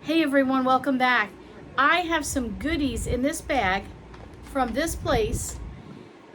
Hey everyone, welcome back. I have some goodies in this bag from this place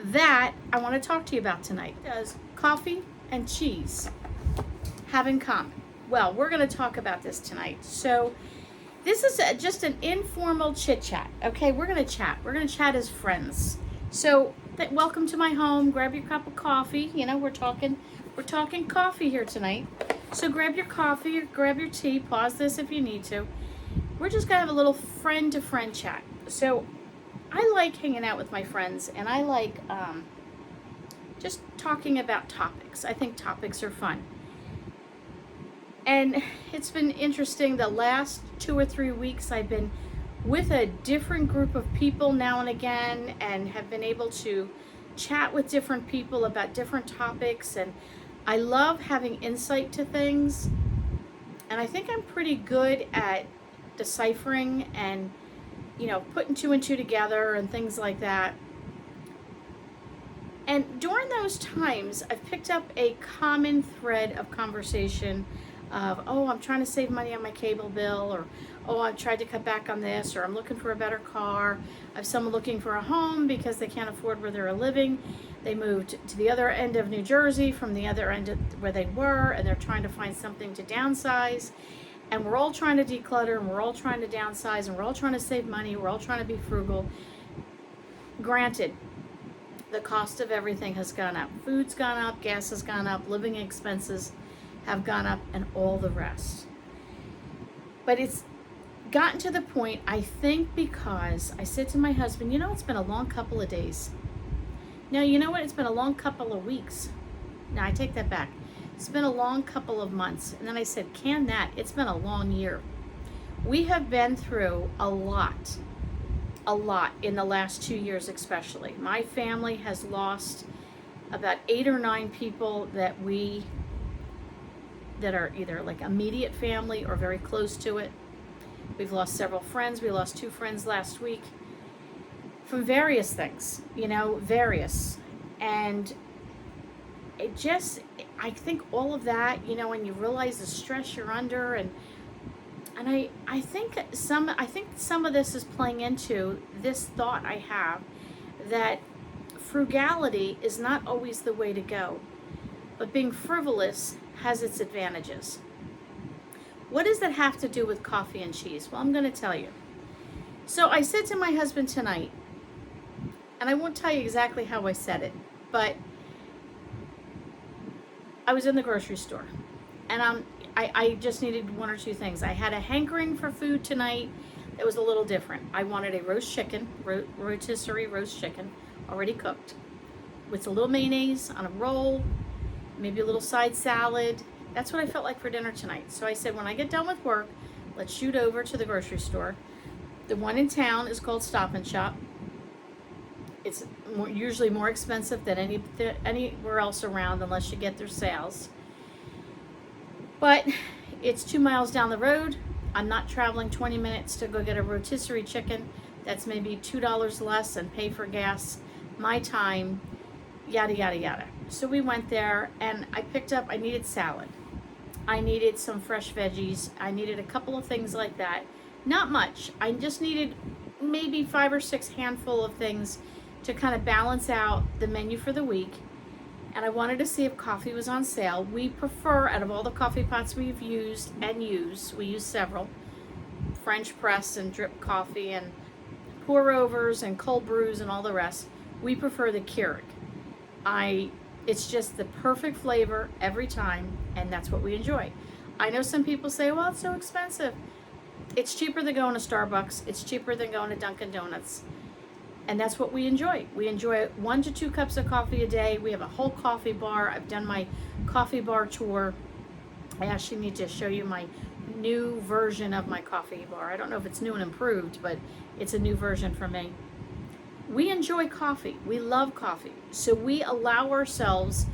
that I want to talk to you about tonight. Does coffee and cheese have in common? Well, we're going to talk about this tonight. So this is just an informal chit chat. Okay, we're going to chat. We're going to chat as friends. So welcome to my home. Grab your cup of coffee. You know, we're talking coffee here tonight. So grab your coffee or grab your tea. Pause this if you need to. We're just gonna have a little friend-to-friend chat. So I like hanging out with my friends, and I like just talking about topics. I think topics are fun. And it's been interesting. The last 2 or 3 weeks I've been with a different group of people now and again, and have been able to chat with different people about different topics, and I love having insight to things, and I think I'm pretty good at deciphering and, you know, putting 2 and 2 together and things like that. And during those times, I've picked up a common thread of conversation of, oh, I'm trying to save money on my cable bill, or, oh, I've tried to cut back on this, or I'm looking for a better car. I have someone looking for a home because they can't afford where they're living. They moved to the other end of New Jersey from the other end of where they were, and they're trying to find something to downsize. And we're all trying to declutter, and we're all trying to downsize, and we're all trying to save money. We're all trying to be frugal. Granted, the cost of everything has gone up. Food's gone up, gas has gone up, living expenses have gone up, and all the rest. But it's gotten to the point, I think, because I said to my husband, you know, it's been a long couple of days. No, you know what? It's been a long couple of weeks. Now, I take that back. It's been a long couple of months. And then I said, it's been a long year. We have been through a lot in the last 2 years especially. My family has lost about 8 or 9 people that are either like immediate family or very close to it. We've lost several friends. We lost 2 friends last week from various things, various. And I think all of that, when you realize the stress you're under, and I think some of this is playing into this thought I have that frugality is not always the way to go, but being frivolous has its advantages. What does that have to do with coffee and cheese? Well, I'm going to tell you. So I said to my husband tonight, and I won't tell you exactly how I said it, but I was in the grocery store, and I just needed 1 or 2 things. I had a hankering for food tonight that was a little different. I wanted a roast chicken, rotisserie roast chicken, already cooked, with a little mayonnaise on a roll, maybe a little side salad. That's what I felt like for dinner tonight. So I said, when I get done with work, let's shoot over to the grocery store. The one in town is called Stop and Shop. It's usually more expensive than anywhere else around unless you get their sales. But it's 2 miles down the road. I'm not traveling 20 minutes to go get a rotisserie chicken. That's maybe $2 less and pay for gas, my time, yada, yada, yada. So we went there, and I needed salad. I needed some fresh veggies. I needed a couple of things like that. Not much. I just needed maybe 5 or 6 handful of things to kind of balance out the menu for the week. And I wanted to see if coffee was on sale. We prefer, out of all the coffee pots we've used we use several, French press and drip coffee and pour overs and cold brews and all the rest, we prefer the Keurig. It's just the perfect flavor every time, and that's what we enjoy. I know some people say, well, it's so expensive. It's cheaper than going to Starbucks. It's cheaper than going to Dunkin' Donuts. And that's what we enjoy. We enjoy 1 to 2 cups of coffee a day. We have a whole coffee bar. I've done my coffee bar tour. I actually need to show you my new version of my coffee bar. I don't know if it's new and improved, but it's a new version for me. We enjoy coffee. We love coffee. So we allow ourselves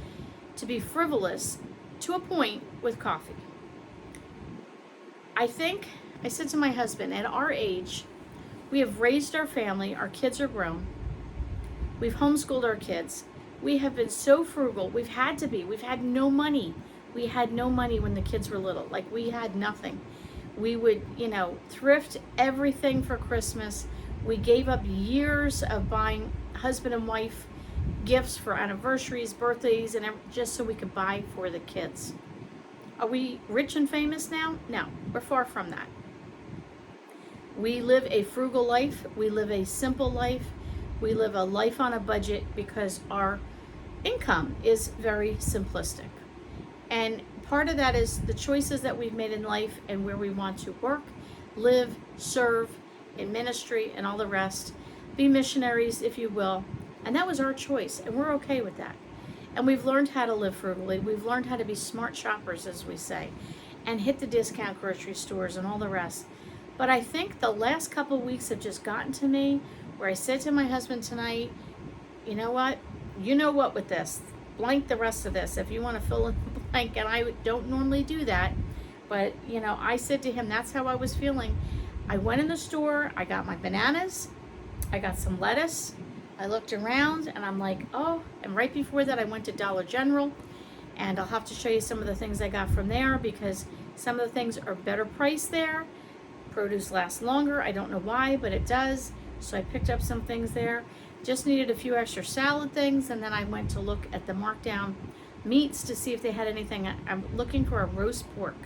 to be frivolous to a point with coffee. I said to my husband, at our age, we have raised our family. Our kids are grown. We've homeschooled our kids. We have been so frugal. We've had to be. We've had no money. We had no money when the kids were little. Like, we had nothing. We would, thrift everything for Christmas. We gave up years of buying husband and wife gifts for anniversaries, birthdays, and just so we could buy for the kids. Are we rich and famous now? No, we're far from that. We live a frugal life. We live a simple life. We live a life on a budget because our income is very simplistic. And part of that is the choices that we've made in life and where we want to work, live, serve in ministry and all the rest, be missionaries, if you will. And that was our choice, and we're okay with that. And we've learned how to live frugally. We've learned how to be smart shoppers, as we say, and hit the discount grocery stores and all the rest. But I think the last couple of weeks have just gotten to me, where I said to my husband tonight, you know what with this, blank the rest of this if you want to fill in the blank. And I don't normally do that, but I said to him, that's how I was feeling. I went in the store, I got my bananas, I got some lettuce, I looked around, and I'm like, oh, and right before that I went to Dollar General, and I'll have to show you some of the things I got from there, because some of the things are better priced there. Produce lasts longer, I don't know why, but it does. So I picked up some things there. Just needed a few extra salad things, and then I went to look at the markdown meats to see if they had anything. I'm looking for a roast pork.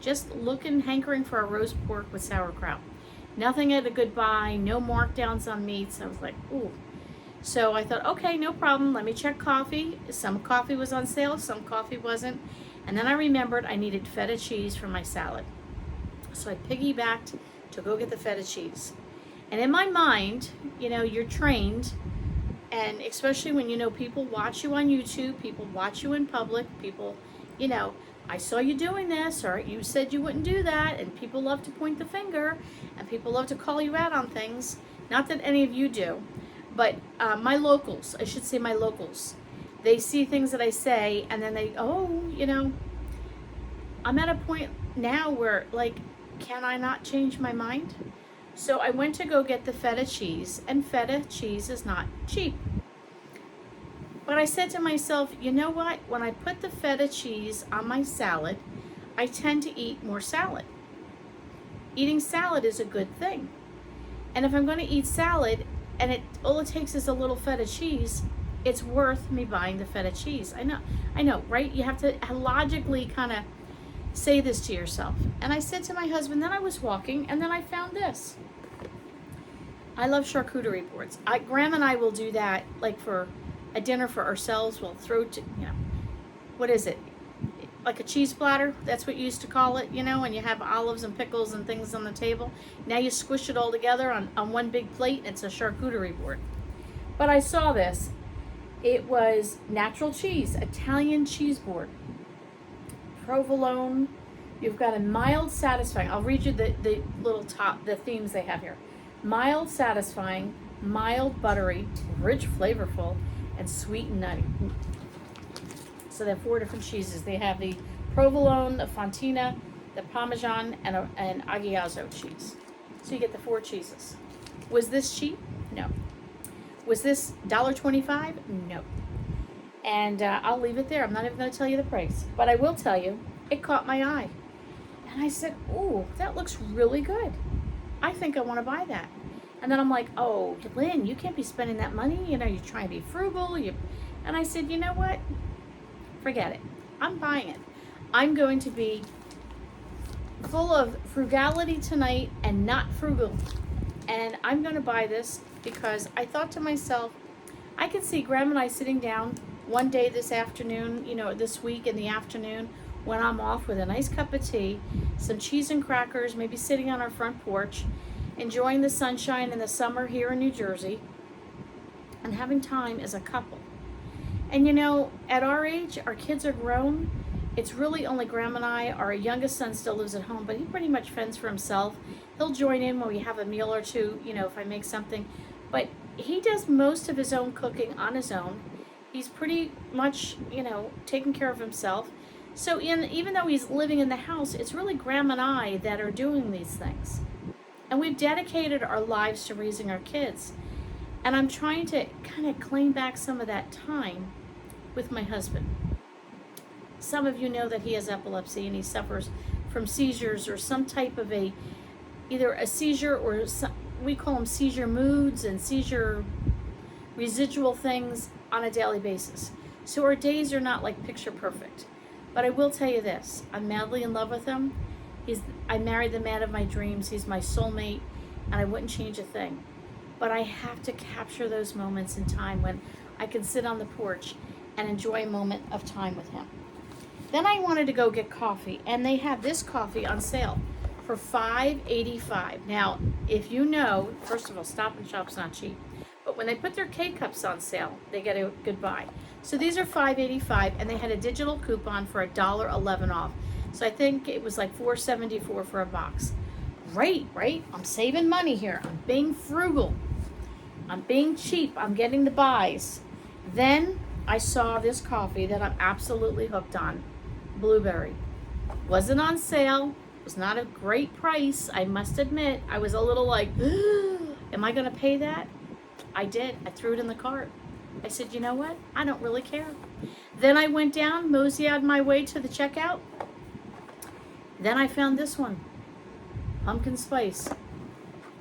Just hankering for a roast pork with sauerkraut. Nothing at a good buy, no markdowns on meats. I was like, ooh. So I thought, okay, no problem. Let me check coffee. Some coffee was on sale, some coffee wasn't. And then I remembered I needed feta cheese for my salad. So I piggybacked to go get the feta cheese. And in my mind, you're trained, and especially when people watch you on YouTube, people watch you in public, people, I saw you doing this, or you said you wouldn't do that, and people love to point the finger, and people love to call you out on things. Not that any of you do, but my locals, they see things that I say, and then they, I'm at a point now where, can I not change my mind? So I went to go get the feta cheese, and feta cheese is not cheap. But I said to myself, you know what? When I put the feta cheese on my salad, I tend to eat more salad. Eating salad is a good thing. And if I'm going to eat salad, and all it takes is a little feta cheese, it's worth me buying the feta cheese. I know, right? You have to logically kind of say this to yourself. And I said to my husband, then I was walking, and then I found this. I love charcuterie boards. Graham and I will do that, for a dinner for ourselves. We'll throw, what is it? Like a cheese platter? That's what you used to call it, and you have olives and pickles and things on the table. Now you squish it all together on one big plate, and it's a charcuterie board. But I saw this. It was natural cheese, Italian cheese board. Provolone. You've got a mild, satisfying. I'll read you the the themes they have here. Mild, satisfying, mild, buttery, rich, flavorful, and sweet and nutty. So they have 4 different cheeses. They have the provolone, the fontina, the parmesan, and aguayo cheese. So you get the 4 cheeses. Was this cheap? No. Was this $1.25? No. And I'll leave it there. I'm not even going to tell you the price. But I will tell you, it caught my eye. And I said, ooh, that looks really good. I think I want to buy that. And then I'm like, oh, Lynn, you can't be spending that money. You're trying to be frugal. And I said, you know what? Forget it. I'm buying it. I'm going to be full of frugality tonight and not frugal. And I'm going to buy this because I thought to myself, I could see Graham and I sitting down one day this afternoon, this week in the afternoon when I'm off with a nice cup of tea, some cheese and crackers, maybe sitting on our front porch, enjoying the sunshine in the summer here in New Jersey, and having time as a couple. And at our age, our kids are grown. It's really only Graham and I. Our youngest son still lives at home, but he pretty much fends for himself. He'll join in when we have a meal or two, if I make something. But he does most of his own cooking on his own. He's pretty much, taking care of himself. So even though he's living in the house, it's really Graham and I that are doing these things. And we've dedicated our lives to raising our kids. And I'm trying to kind of claim back some of that time with my husband. Some of you know that he has epilepsy and he suffers from seizures or some type of either a seizure or we call them seizure moods and seizure residual things on a daily basis. So our days are not like picture perfect. But I will tell you this, I'm madly in love with him. I married the man of my dreams. He's my soulmate, and I wouldn't change a thing. But I have to capture those moments in time when I can sit on the porch and enjoy a moment of time with him. Then I wanted to go get coffee, and they have this coffee on sale for $5.85. Now, if you know, first of all, Stop and Shop's not cheap. But when they put their K-Cups on sale, they get a good buy. So these are $5.85, and they had a digital coupon for $1.11 off. So I think it was like $4.74 for a box. Great, right? I'm saving money here. I'm being frugal. I'm being cheap. I'm getting the buys. Then I saw this coffee that I'm absolutely hooked on. Blueberry. Wasn't on sale. Was not a great price. I must admit, I was a little like, am I going to pay that? I did. I threw it in the cart. I said, you know what? I don't really care. Then I went down, moseyed my way to the checkout. Then I found this one. Pumpkin spice.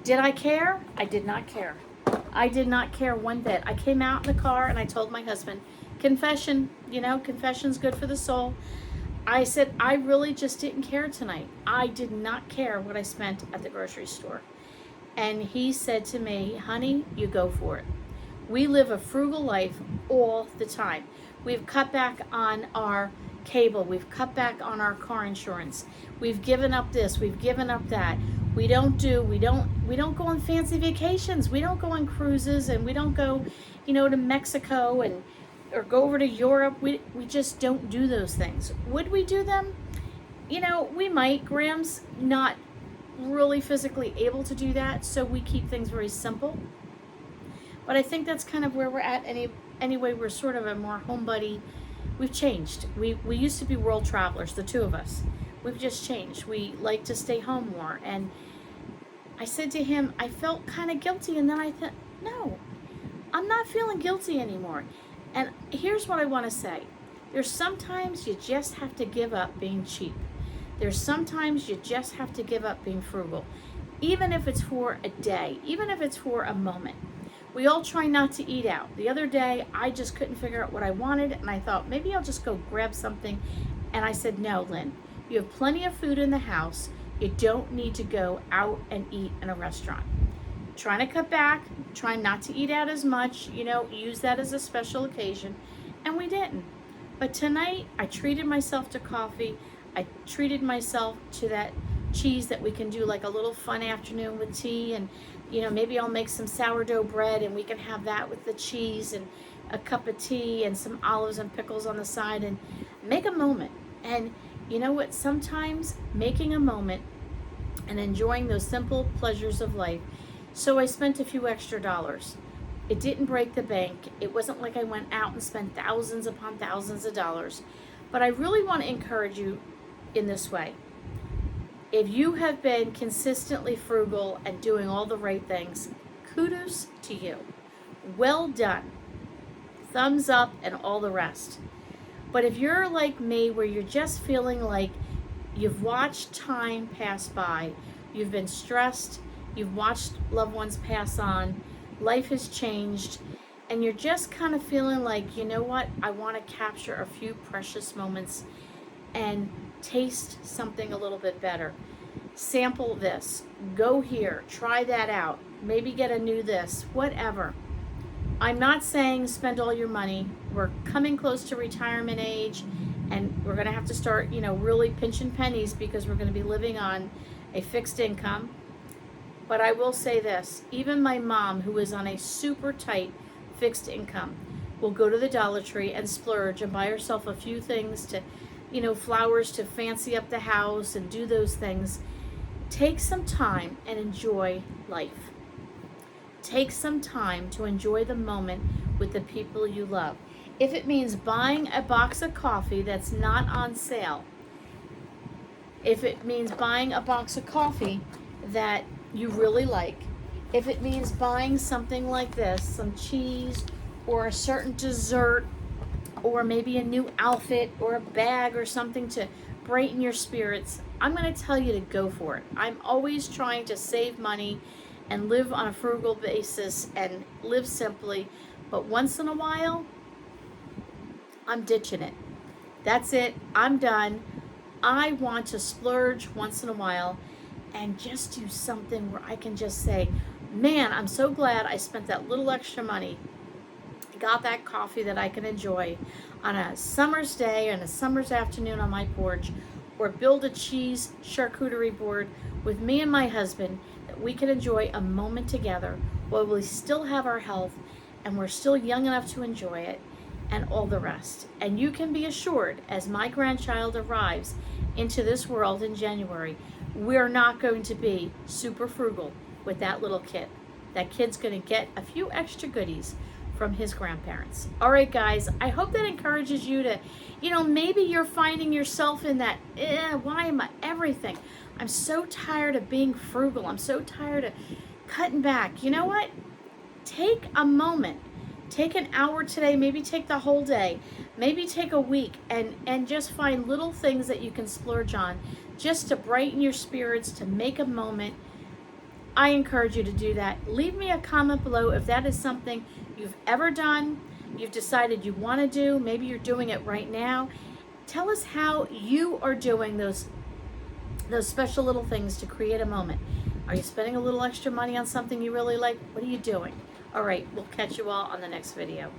Did I care? I did not care. I did not care one bit. I came out in the car and I told my husband, confession, confession's good for the soul. I said, I really just didn't care tonight. I did not care what I spent at the grocery store. And he said to me, honey, you go for it. We live a frugal life all the time. We've cut back on our cable. We've cut back on our car insurance. We've given up this. We've given up that. We don't go on fancy vacations. We don't go on cruises, and we don't go, to Mexico or go over to Europe. We just don't do those things. Would we do them? We might. Graham's not really physically able to do that, so we keep things very simple. But I think that's kind of where we're at. Anyway, we're sort of a more home buddy. We've changed. We used to be world travelers, the two of us. We've just changed. We like to stay home more. And I said to him, I felt kind of guilty, and then I thought, no, I'm not feeling guilty anymore. And here's what I want to say. There's sometimes you just have to give up being cheap. There's sometimes you just have to give up being frugal, even if it's for a day, even if it's for a moment. We all try not to eat out. The other day, I just couldn't figure out what I wanted, and I thought, maybe I'll just go grab something. And I said, no, Lynn, you have plenty of food in the house. You don't need to go out and eat in a restaurant. Trying to cut back, trying not to eat out as much, use that as a special occasion, and we didn't. But tonight, I treated myself to coffee. I treated myself to that cheese that we can do like a little fun afternoon with tea, and maybe I'll make some sourdough bread and we can have that with the cheese and a cup of tea and some olives and pickles on the side, and make a moment. And you know what? Sometimes making a moment and enjoying those simple pleasures of life. So I spent a few extra dollars. It didn't break the bank. It wasn't like I went out and spent thousands upon thousands of dollars. But I really want to encourage you in this way. If you have been consistently frugal and doing all the right things, kudos to you. Well done. Thumbs up and all the rest. But if you're like me, where you're just feeling like you've watched time pass by, you've been stressed, you've watched loved ones pass on, life has changed, and you're just kind of feeling like, you know what, I want to capture a few precious moments and taste something a little bit better. Sample this, go here, try that out, maybe get a new this, whatever. I'm not saying spend all your money. We're coming close to retirement age, and we're going to have to start, really pinching pennies because we're going to be living on a fixed income. But I will say this, even my mom, who is on a super tight fixed income, will go to the Dollar Tree and splurge and buy herself a few things to, flowers to fancy up the house and do those things. Take some time and enjoy life. Take some time to enjoy the moment with the people you love. If it means buying a box of coffee that's not on sale, if it means buying a box of coffee that you really like, if it means buying something like this, some cheese or a certain dessert, or maybe a new outfit or a bag or something to brighten your spirits, I'm going to tell you to go for it. I'm always trying to save money and live on a frugal basis and live simply. But once in a while, I'm ditching it. That's it. I'm done. I want to splurge once in a while and just do something where I can just say, man, I'm so glad I spent that little extra money, got that coffee that I can enjoy on a summer's day and a summer's afternoon on my porch, or build a cheese charcuterie board with me and my husband that we can enjoy a moment together while we still have our health and we're still young enough to enjoy it, and all the rest. And you can be assured, as my grandchild arrives into this world in January, we're not going to be super frugal with that little kid. That kid's going to get a few extra goodies from his grandparents. All right, guys, I hope that encourages you to, maybe you're finding yourself in that, why am I everything? I'm so tired of being frugal. I'm so tired of cutting back. You know what? Take a moment. Take an hour today, maybe take the whole day, maybe take a week, and just find little things that you can splurge on just to brighten your spirits, to make a moment. I encourage you to do that. Leave me a comment below if that is something you've ever done, you've decided you want to do, maybe you're doing it right now. Tell us how you are doing those special little things to create a moment. Are you spending a little extra money on something you really like? What are you doing? All right, we'll catch you all on the next video.